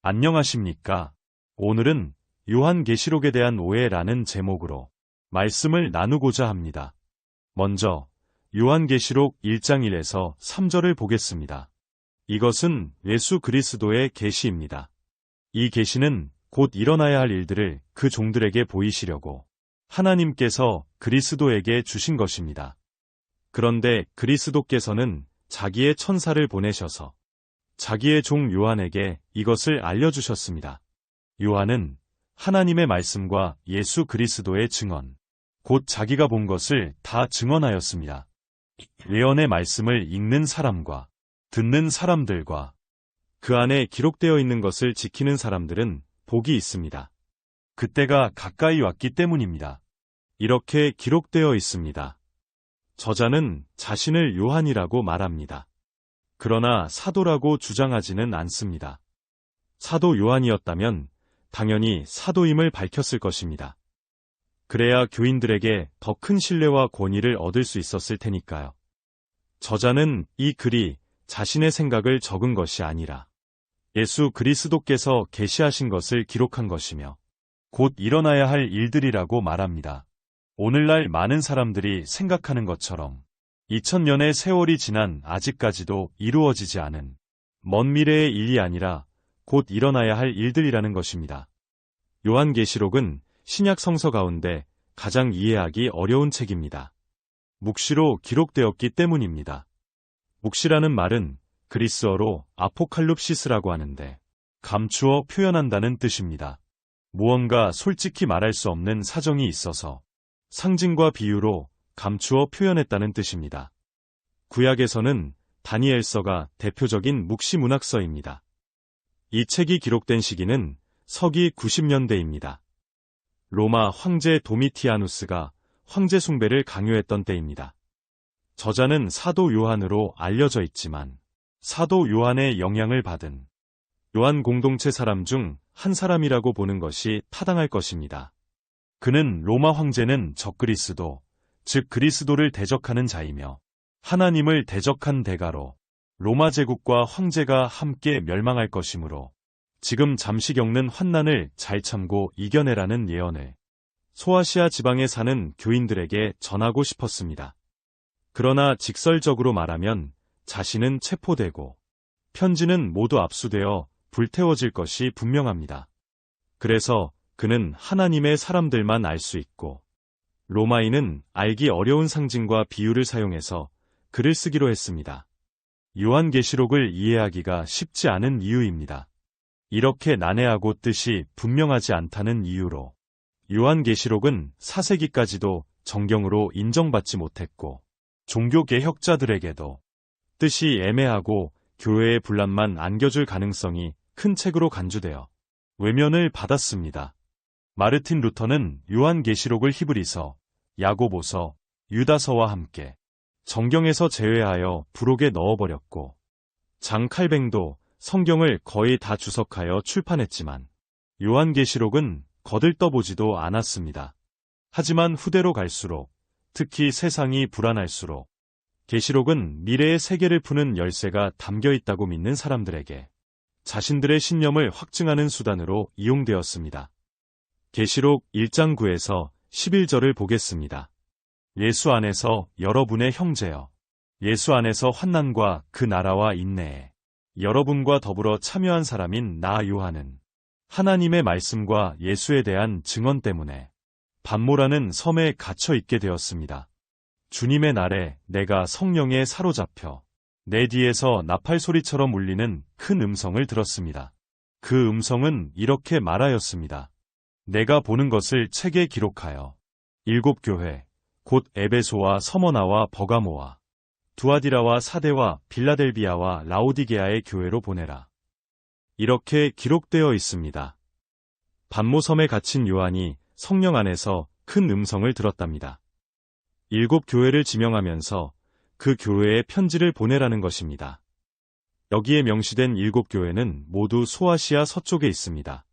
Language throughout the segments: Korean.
안녕하십니까? 오늘은 요한계시록에 대한 오해라는 제목으로 말씀을 나누고자 합니다. 먼저 요한계시록 1장 1에서 3절을 보겠습니다. 이것은 예수 그리스도의 계시입니다. 이 계시는 곧 일어나야 할 일들을 그 종들에게 보이시려고 하나님께서 그리스도에게 주신 것입니다. 그런데 그리스도께서는 자기의 천사를 보내셔서 자기의 종 요한에게 이것을 알려주셨습니다. 요한은 하나님의 말씀과 예수 그리스도의 증언, 곧 자기가 본 것을 다 증언하였습니다. 예언의 말씀을 읽는 사람과 듣는 사람들과 그 안에 기록되어 있는 것을 지키는 사람들은 복이 있습니다. 그때가 가까이 왔기 때문입니다. 이렇게 기록되어 있습니다. 저자는 자신을 요한이라고 말합니다. 그러나 사도라고 주장하지는 않습니다. 사도 요한이었다면 당연히 사도임을 밝혔을 것입니다. 그래야 교인들에게 더 큰 신뢰와 권위를 얻을 수 있었을 테니까요. 저자는 이 글이 자신의 생각을 적은 것이 아니라 예수 그리스도께서 계시하신 것을 기록한 것이며 곧 일어나야 할 일들이라고 말합니다. 오늘날 많은 사람들이 생각하는 것처럼 2000년의 세월이 지난 아직까지도 이루어지지 않은 먼 미래의 일이 아니라 곧 일어나야 할 일들이라는 것입니다. 요한계시록은 신약 성서 가운데 가장 이해하기 어려운 책입니다. 묵시로 기록되었기 때문입니다. 묵시라는 말은 그리스어로 아포칼립시스라고 하는데 감추어 표현한다는 뜻입니다. 무언가 솔직히 말할 수 없는 사정이 있어서 상징과 비유로 감추어 표현했다는 뜻입니다. 구약에서는 다니엘서가 대표적인 묵시 문학서입니다. 이 책이 기록된 시기는 서기 90년대입니다. 로마 황제 도미티아누스가 황제 숭배를 강요했던 때입니다. 저자는 사도 요한으로 알려져 있지만 사도 요한의 영향을 받은 요한 공동체 사람 중 한 사람이라고 보는 것이 타당할 것입니다. 그는 로마 황제는 적그리스도, 즉 그리스도를 대적하는 자이며 하나님을 대적한 대가로 로마 제국과 황제가 함께 멸망할 것이므로 지금 잠시 겪는 환난을 잘 참고 이겨내라는 예언을 소아시아 지방에 사는 교인들에게 전하고 싶었습니다. 그러나 직설적으로 말하면 자신은 체포되고 편지는 모두 압수되어 불태워질 것이 분명합니다. 그래서 그는 하나님의 사람들만 알 수 있고 로마인은 알기 어려운 상징과 비유를 사용해서 글을 쓰기로 했습니다. 요한계시록을 이해하기가 쉽지 않은 이유입니다. 이렇게 난해하고 뜻이 분명하지 않다는 이유로 요한계시록은 4세기까지도 정경으로 인정받지 못했고 종교개혁자들에게도 뜻이 애매하고 교회의 분란만 안겨줄 가능성이 큰 책으로 간주되어 외면을 받았습니다. 마르틴 루터는 요한계시록을 히브리서, 야고보서, 유다서와 함께 정경에서 제외하여 부록에 넣어버렸고 장 칼뱅도 성경을 거의 다 주석하여 출판했지만 요한계시록은 거들떠보지도 않았습니다. 하지만 후대로 갈수록 특히 세상이 불안할수록 계시록은 미래의 세계를 푸는 열쇠가 담겨 있다고 믿는 사람들에게 자신들의 신념을 확증하는 수단으로 이용되었습니다. 계시록 1장 9에서 11절을 보겠습니다. 예수 안에서 여러분의 형제여, 예수 안에서 환난과 그 나라와 인내에 여러분과 더불어 참여한 사람인 나 요한은 하나님의 말씀과 예수에 대한 증언 때문에 반모라는 섬에 갇혀 있게 되었습니다. 주님의 날에 내가 성령에 사로잡혀 내 뒤에서 나팔 소리처럼 울리는 큰 음성을 들었습니다. 그 음성은 이렇게 말하였습니다. 내가 보는 것을 책에 기록하여 7 교회, 곧 에베소와 서머나와 버가모와 두아디라와 사데와 빌라델비아와 라오디게아의 교회로 보내라. 이렇게 기록되어 있습니다. 반모섬에 갇힌 요한이 성령 안에서 큰 음성을 들었답니다. 7 교회를 지명하면서 그 교회에 편지를 보내라는 것입니다. 여기에 명시된 7 교회는 모두 소아시아 서쪽에 있습니다.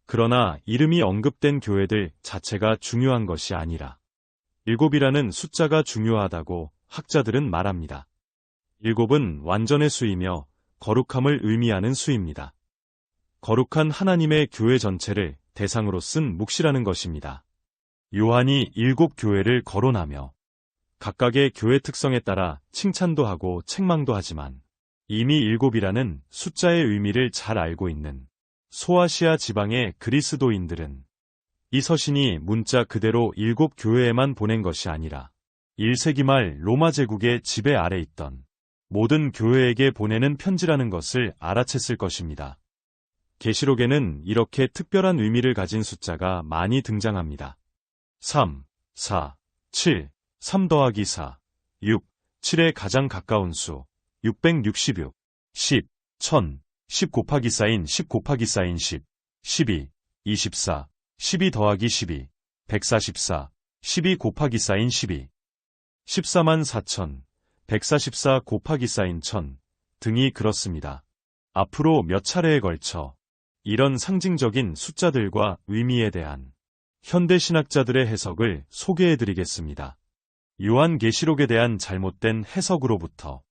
그러나 이름이 언급된 교회들 자체가 중요한 것이 아니라 7이라는 숫자가 중요하다고 학자들은 말합니다. 7은 완전의 수이며 거룩함을 의미하는 수입니다. 거룩한 하나님의 교회 전체를 대상으로 쓴 묵시라는 것입니다. 요한이 7교회를 거론하며 각각의 교회 특성에 따라 칭찬도 하고 책망도 하지만 이미 7이라는 숫자의 의미를 잘 알고 있는 소아시아 지방의 그리스도인들은 이 서신이 문자 그대로 7교회에만 보낸 것이 아니라 1세기 말 로마 제국의 지배 아래 있던 모든 교회에게 보내는 편지라는 것을 알아챘을 것입니다. 계시록에는 이렇게 특별한 의미를 가진 숫자가 많이 등장합니다. 3, 4, 7, 3 더하기 4, 6, 7의 가장 가까운 수, 666, 10, 1000, 10 곱하기 쌓인 10 곱하기 쌓인 10, 12, 24, 12 더하기 12, 144, 12 곱하기 쌓인 12, 14만 4천, 144 곱하기 쌓인 1000 등이 그렇습니다. 앞으로 몇 차례에 걸쳐 이런 상징적인 숫자들과 의미에 대한 현대 신학자들의 해석을 소개해드리겠습니다. 요한계시록에 대한 잘못된 해석으로부터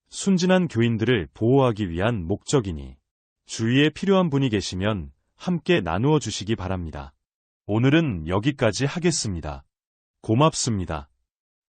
순진한 교인들을 보호하기 위한 목적이니 주의에 필요한 분이 계시면 함께 나누어 주시기 바랍니다. 오늘은 여기까지 하겠습니다. 고맙습니다.